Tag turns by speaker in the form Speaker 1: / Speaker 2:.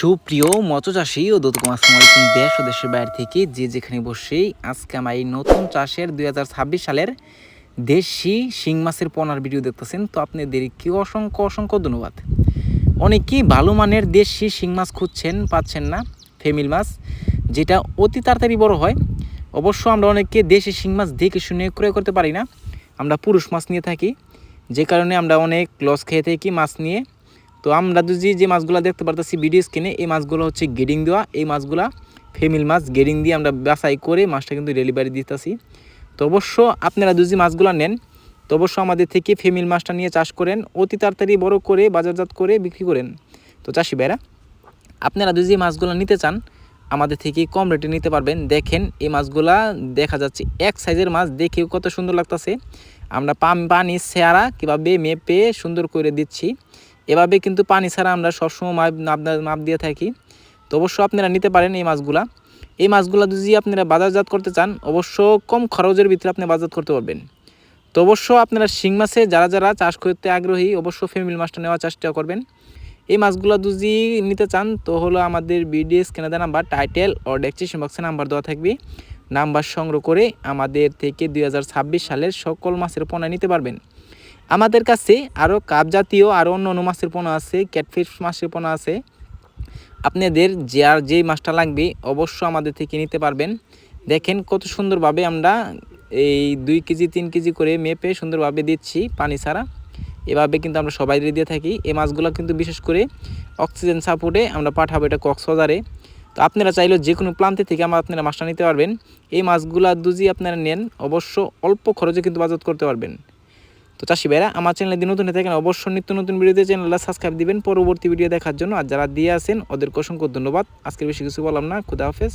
Speaker 1: সুপ্রিয় মৎস্যচাষী ও দর্শক আসসালামু আলাইকুম দেশ ও দেশের বাইরে থেকে যে যেখানে বসেই আজকে আমার এই নতুন চাষের 2026 সালের দেশি শিং মাছের পোনার ভিডিও দেখতেছেন। তো আপনাদেরকে অসংখ্য অসংখ্য ধন্যবাদ। অনেকেই ভালো মানের দেশি শিং মাছ খুঁজছেন, পাচ্ছেন না, ফেমিল মাছ যেটা অতি তাড়াতাড়ি বড় হয়। অবশ্য আমরা অনেকে দেশি শিং মাছ দেখে শুনে ক্রয় করতে পারি না, আমরা পুরুষ মাছ নিয়ে থাকি, যে কারণে আমরা অনেক লস খেয়ে থাকি মাছ নিয়ে। তো আমরা যে মাছগুলো দেখতে পারতেছি ভিডিও স্ক্রিনে, এই মাছগুলো হচ্ছে গেডিং দেওয়া, এই মাছগুলা ফেমিল মাছ। গেডিং দিয়ে আমরা বাছাই করে মাছটা কিন্তু ডেলিভারি দিতেছি। তো অবশ্য আপনারা যদি মাছগুলো নেন তো অবশ্য আমাদের থেকে ফেমিল মাছটা নিয়ে চাষ করেন, অতি তাড়াতাড়ি বড় করে বাজারজাত করে বিক্রি করেন। তো চাষি ভাইরা, আপনারা যদি মাছগুলো নিতে চান আমাদের থেকে কম রেটে নিতে পারবেন। দেখেন এই মাছগুলা দেখা যাচ্ছে এক সাইজের মাছ, দেখেও কত সুন্দর লাগতেছে। আমরা পানি ছাড়া কীভাবে মেপে সুন্দর করে দিচ্ছি, এভাবে কিন্তু পানি ছাড়া আমরা সবসময় মাপ দিয়ে থাকি। তো অবশ্য আপনারা নিতে পারেন এই মাছগুলা যদি আপনারা বাজারজাত করতে চান অবশ্য কম খরচের ভিতরে আপনি বাজারজাত করতে পারবেন। তো অবশ্য আপনারা শিং মাছে যারা চাষ করতে আগ্রহী অবশ্য ফ্যামিলি মাছটা নেওয়ার চেষ্টা করবেন। এই মাছগুলো যদি নিতে চান তো হলো আমাদের ভিডিও স্ক্রিনে দেওয়া নাম্বার, টাইটেল ও ডেসক্রিপশন বক্সে নাম্বার দেওয়া থাকবে। নাম্বার সংগ্রহ করে আমাদের থেকে 2026 সালের সকল মাছের পোনা নিতে পারবেন। আমাদের কাছে আরও কাপ জাতীয় আরও অন্য মাছের পোনা আছে, ক্যাটফিশ মাছের পোনা আছে। আপনাদের যেই মাছটা লাগবে অবশ্য আমাদের থেকে নিতে পারবেন। দেখেন কত সুন্দরভাবে আমরা এই 2 কেজি 3 কেজি করে মেপে সুন্দরভাবে দিচ্ছি পানি ছাড়া। এভাবে কিন্তু আমরা সবাই দিয়ে থাকি। এই মাছগুলো কিন্তু বিশেষ করে অক্সিজেন সাপোর্টে আমরা পাঠাবো এটা কক্সবাজারে। তো আপনারা চাইলেও যে কোনো প্রান্তে থেকে আপনারা মাছটা নিতে পারবেন। এই মাছগুলো যদি আপনারা নেন অবশ্য অল্প খরচে কিন্তু বাজার করতে পারবেন। তো চাষি ভাইরা, আমার চ্যানেলে দিন নতুন হয়ে থাকেন অবশ্যই নিত্য নতুন ভিডিওতে চ্যানেলটা সাবস্ক্রাইব দিবেন পরবর্তী ভিডিও দেখার জন্য। আর যারা দিয়ে আছেন ওদেরকে অসংখ্য ধন্যবাদ। আজকে বেশি কিছু বললাম না, খুদা হাফেজ।